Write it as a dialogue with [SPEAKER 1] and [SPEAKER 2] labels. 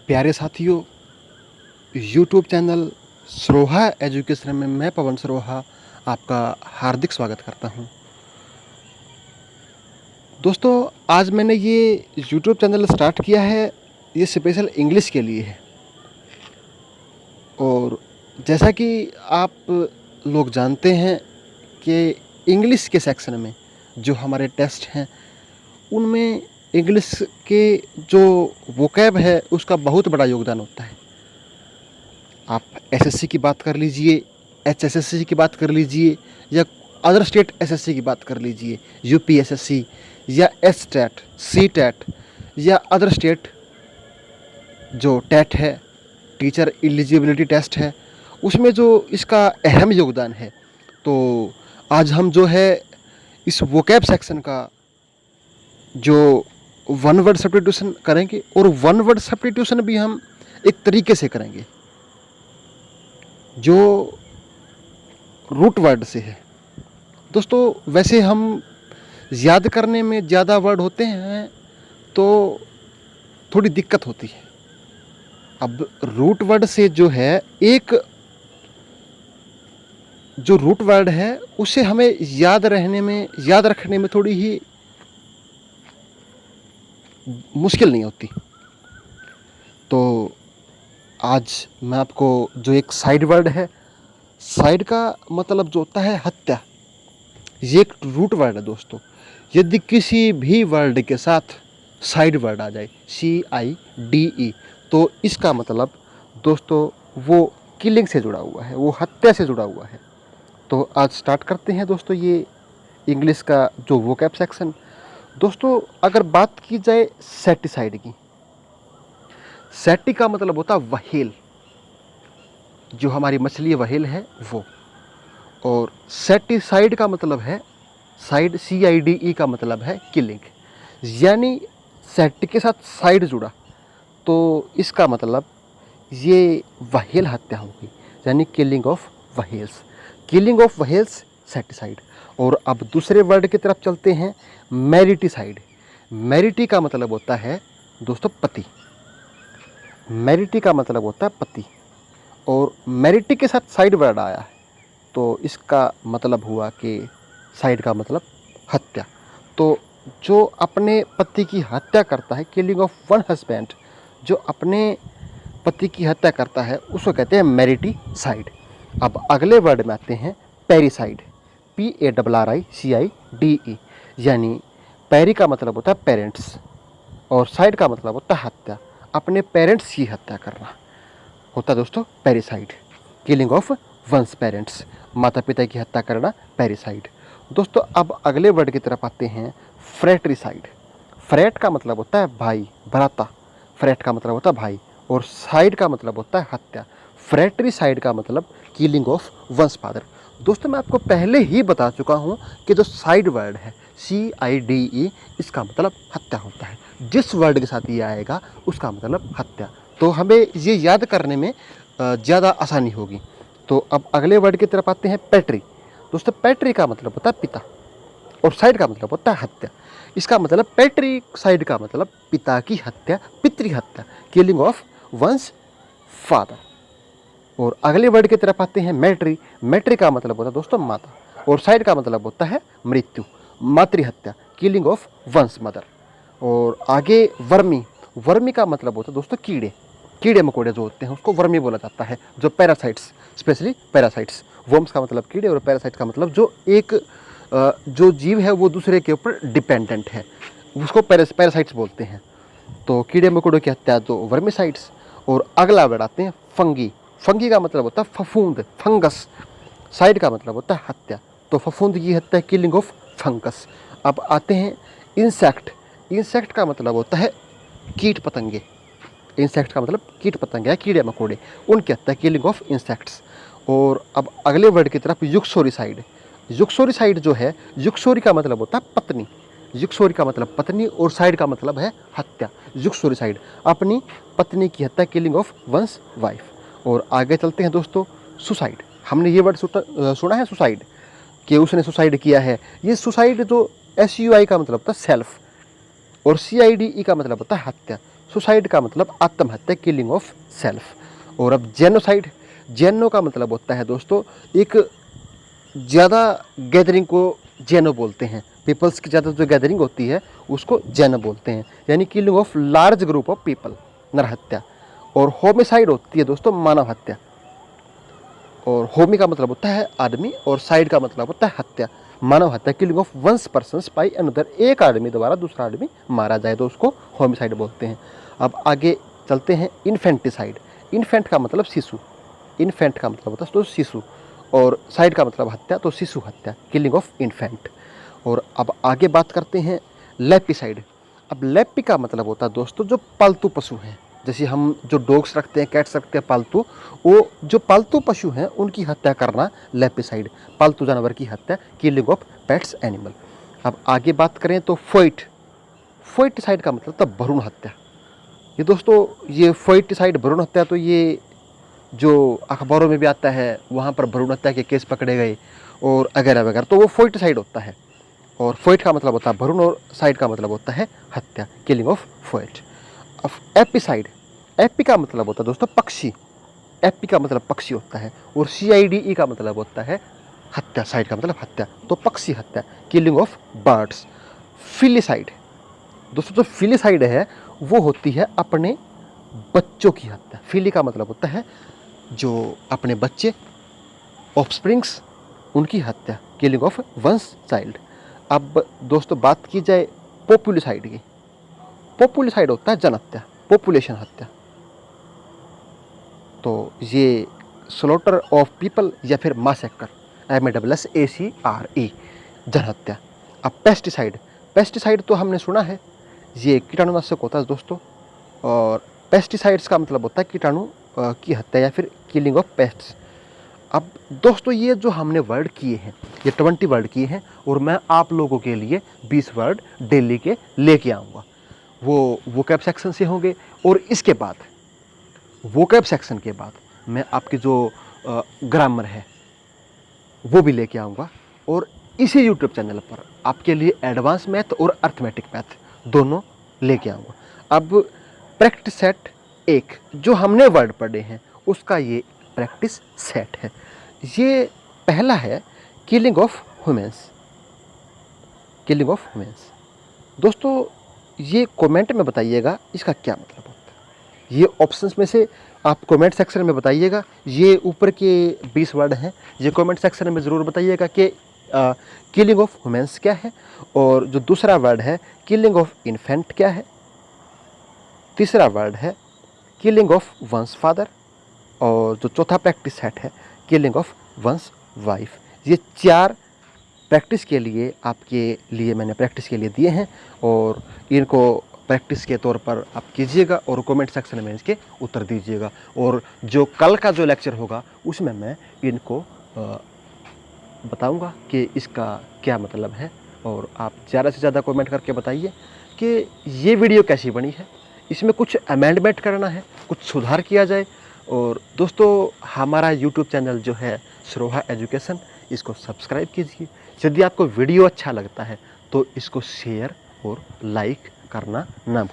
[SPEAKER 1] प्यारे साथियों, YouTube channel Saroha education में मैं पवन सरोहा आपका हार्दिक स्वागत करता हूं। दोस्तों, आज मैंने ये यूट्यूब चैनल स्टार्ट किया है, ये स्पेशल इंग्लिश के लिए है। और जैसा कि आप लोग जानते हैं कि इंग्लिश के सेक्शन में जो हमारे टेस्ट हैं, उनमें इंग्लिश के जो वोकैब है उसका बहुत बड़ा योगदान होता है। आप एसएससी की बात कर लीजिए, एचएसएससी की बात कर लीजिए, या अदर स्टेट एसएससी की बात कर लीजिए, यूपीएसएससी या एसटेट, सीटेट या अदर स्टेट जो टेट है, टीचर एलिजिबिलिटी टेस्ट है, उसमें जो इसका अहम योगदान है। तो आज हम जो है इस वोकैब सेक्शन का जो वन वर्ड सब्स्टिट्यूशन करेंगे, और वन वर्ड सब्स्टिट्यूशन भी हम एक तरीके से करेंगे जो रूट वर्ड से है। दोस्तों, वैसे हम याद करने में ज़्यादा वर्ड होते हैं तो थोड़ी दिक्कत होती है। अब रूट वर्ड से जो है, एक जो रूट वर्ड है उसे हमें याद रखने में थोड़ी ही मुश्किल नहीं होती। तो आज मैं आपको जो एक साइड वर्ड है, साइड का मतलब जो होता है हत्या, ये एक रूट वर्ड है दोस्तों। यदि किसी भी वर्ड के साथ साइड वर्ड आ जाए, CIDE, तो इसका मतलब दोस्तों वो किलिंग से जुड़ा हुआ है, वो हत्या से जुड़ा हुआ है। तो आज स्टार्ट करते हैं दोस्तों ये इंग्लिश का जो वोकैब सेक्शन। दोस्तों, अगर बात की जाए सेटिसाइड की, सेटी का मतलब होता है व्हेल, जो हमारी मछली व्हेल है वो। और सेटिसाइड का मतलब है साइड, CIDE का मतलब है किलिंग, यानी सेट के साथ साइड जुड़ा तो इसका मतलब ये व्हेल हत्या होगी, यानी killing of whales, killing of whales ceticide. और अब दूसरे वर्ड की तरफ चलते हैं, मैरिटिसाइड। मैरिटी का मतलब होता है दोस्तों पति, मैरिटी का मतलब होता है पति, और मैरिटी के साथ साइड वर्ड आया है तो इसका मतलब हुआ कि साइड का मतलब हत्या। तो जो अपने पति की हत्या करता है, किलिंग ऑफ वन हस्बैंड, जो अपने पति की हत्या करता है उसको कहते हैं मैरिटिसाइड। अब अगले वर्ड में आते हैं पैरिसाइड, PARRICIDE, यानी पैरी का मतलब होता है पेरेंट्स और साइड का मतलब होता है हत्या, अपने पेरेंट्स की हत्या करना होता है दोस्तों पैरिसाइड, किलिंग ऑफ वंस पेरेंट्स, माता पिता की हत्या करना पैरिसाइड। दोस्तों, अब अगले वर्ड की तरफ आते हैं फ्रेट्रिसाइड। फ्रेट का मतलब होता है भाई, भ्राता, फ्रेट का मतलब होता है भाई, और साइड का मतलब होता है हत्या। फ्रेट्रिसाइड का मतलब किलिंग ऑफ वंस फादर। दोस्तों, मैं आपको पहले ही बता चुका हूँ कि जो साइड वर्ड है CIDE, इसका मतलब हत्या होता है। जिस वर्ड के साथ ये आएगा उसका मतलब हत्या, तो हमें ये याद करने में ज़्यादा आसानी होगी। तो अब अगले वर्ड की तरफ आते हैं पैट्री। दोस्तों, पैट्री का मतलब होता है पिता और साइड का मतलब होता है हत्या। इसका मतलब पैट्री साइड का मतलब पिता की हत्या, पितृ हत्या, किलिंग ऑफ वंस फादर। और अगले वर्ड की तरफ आते हैं मैट्री। मैट्री का मतलब होता है दोस्तों माता, और साइड का मतलब होता है मृत्यु, मातृहत्या, किलिंग ऑफ वंस मदर। और आगे वर्मी। वर्मी का मतलब होता है दोस्तों कीड़े, कीड़े मकोड़े जो होते हैं उसको वर्मी बोला जाता है, जो पैरासाइट्स, स्पेशली पैरासाइट्स। वर्म्स का मतलब कीड़े और पैरासाइट का मतलब जो एक जो जीव है वो दूसरे के ऊपर डिपेंडेंट है, उसको पैरासाइट्स बोलते हैं। तो कीड़े मकोड़ों की हत्या तो वर्मिसाइड्स। और अगला वर्ड आते हैं फंगी। फंगी का मतलब होता है फफूंद, फंगस, साइड का मतलब होता है हत्या, तो फफूंद की हत्या, किलिंग ऑफ फंगस। अब आते हैं इंसेक्ट। इंसेक्ट का मतलब होता है कीट पतंगे, इंसेक्ट का मतलब कीट पतंगे या कीड़े मकोड़े, उनकी हत्या, किलिंग ऑफ इंसेक्ट्स। और अब अगले वर्ड की तरफ युक्सोरिसाइड। युक्सोरिसाइड जो है, युक्सोरी का मतलब होता है पत्नी, युक्सोरी का मतलब पत्नी, और साइड का मतलब है हत्या। युक्सोरिसाइड, अपनी पत्नी की हत्या, किलिंग ऑफ वंस वाइफ। और आगे चलते हैं दोस्तों, सुसाइड। हमने ये वर्ड सुना है सुसाइड, कि उसने सुसाइड किया है। ये सुसाइड जो SUI का मतलब होता है सेल्फ, और CIDE का मतलब होता है हत्या। सुसाइड का मतलब आत्महत्या, किलिंग ऑफ सेल्फ। और अब जेनोसाइड, जेनो का मतलब होता है दोस्तों एक ज़्यादा गैदरिंग को जेनो बोलते हैं, पीपल्स की ज़्यादा जो गैदरिंग होती है उसको जेनो बोलते हैं, यानी killing of large group of people, नरहत्या। और होमिसाइड होती है दोस्तों मानव हत्या, और होमी का मतलब होता है आदमी और साइड का मतलब होता है हत्या, मानव हत्या, killing of one's persons by another, एक आदमी द्वारा दूसरा आदमी मारा जाए तो उसको होमिसाइड बोलते हैं। अब आगे चलते हैं इन्फेंटिसाइड। इन्फेंट का मतलब शिशु, इन्फेंट का मतलब होता है तो शिशु, और साइड का मतलब हत्या, तो शिशु हत्या, किलिंग ऑफ इन्फेंट। और अब आगे बात करते हैं लेपिसाइड। अब लेपी का मतलब होता है दोस्तों जो पालतू पशु हैं, जैसे हम जो डॉग्स रखते हैं, कैट्स रखते हैं पालतू, वो जो पालतू पशु हैं उनकी हत्या करना लेपिसाइड, पालतू जानवर की हत्या, किलिंग ऑफ पेट्स एनिमल। अब आगे बात करें तो फोइटिसाइड का मतलब था भ्रूण हत्या। ये दोस्तों ये फोइटिसाइड भ्रूण हत्या, तो ये जो अखबारों में भी आता है, वहाँ पर भ्रूण हत्या के केस पकड़े गए और वगैरह वगैरह, तो वो फोइटिसाइड होता है। और फोइट का मतलब होता है भ्रूण और साइड का मतलब होता है हत्या, किलिंग ऑफ फोइट। अब एपिसाइड, एपी का मतलब होता है दोस्तों पक्षी, एपी का मतलब पक्षी होता है, और CIDE का मतलब होता है हत्या, साइड का मतलब हत्या, तो पक्षी हत्या, किलिंग ऑफ बर्ड्स। फिलिसाइड दोस्तों, जो फिलिसाइड है वो होती है अपने बच्चों की हत्या। फिली का मतलब होता है जो अपने बच्चे, ऑफस्प्रिंग्स, उनकी हत्या, किलिंग ऑफ वंस चाइल्ड। अब दोस्तों बात की जाए पॉपुलिसाइड की। पॉपुलिसाइड होता है जनहत्या, पॉपुलेशन हत्या, तो ये स्लॉटर ऑफ पीपल या फिर मासेकर, MASSACRE, जनहत्या। अब पेस्टिसाइड, पेस्टिसाइड तो हमने सुना है, ये कीटाणुनाशक होता है दोस्तों, और पेस्टिसाइड्स का मतलब होता है कीटाणु की हत्या या फिर किलिंग ऑफ पेस्ट्स। अब दोस्तों ये जो हमने वर्ड किए हैं, ये 20 वर्ड किए हैं, और मैं आप लोगों के लिए 20 वर्ड डेली के लेके आऊँगा। वो वोकैब सेक्शन से होंगे, और इसके बाद वोकैब सेक्शन के बाद मैं आपकी जो ग्रामर है वो भी लेके आऊँगा, और इसी यूट्यूब चैनल पर आपके लिए एडवांस मैथ और अर्थमेटिक मैथ दोनों लेके आऊँगा। अब प्रैक्टिस सेट 1 जो हमने वर्ड पढ़े हैं उसका ये प्रैक्टिस सेट है। ये पहला है killing of humans, killing of humans. दोस्तों ये कमेंट में बताइएगा इसका क्या मतलब होता है, ये ऑप्शंस में से आप कमेंट सेक्शन में बताइएगा। ये ऊपर के 20 वर्ड हैं, ये कमेंट सेक्शन में ज़रूर बताइएगा कि किलिंग ऑफ ह्यूमन्स क्या है, और जो दूसरा वर्ड है किलिंग ऑफ इन्फेंट क्या है, तीसरा वर्ड है किलिंग ऑफ वंस फादर, और जो चौथा प्रैक्टिस सेट है किलिंग ऑफ वंस वाइफ। ये 4 प्रैक्टिस के लिए आपके लिए मैंने प्रैक्टिस के लिए दिए हैं, और इनको प्रैक्टिस के तौर पर आप कीजिएगा और कमेंट सेक्शन में इसके उत्तर दीजिएगा। और जो कल का जो लेक्चर होगा उसमें मैं इनको बताऊंगा कि इसका क्या मतलब है, और आप ज़्यादा से ज़्यादा कमेंट करके बताइए कि ये वीडियो कैसी बनी है, इसमें कुछ अमेंडमेंट करना है, कुछ सुधार किया जाए। और दोस्तों हमारा यूट्यूब चैनल जो है सरोहा एजुकेशन, इसको सब्सक्राइब कीजिए। यदि आपको वीडियो अच्छा लगता है तो इसको शेयर और लाइक करना ना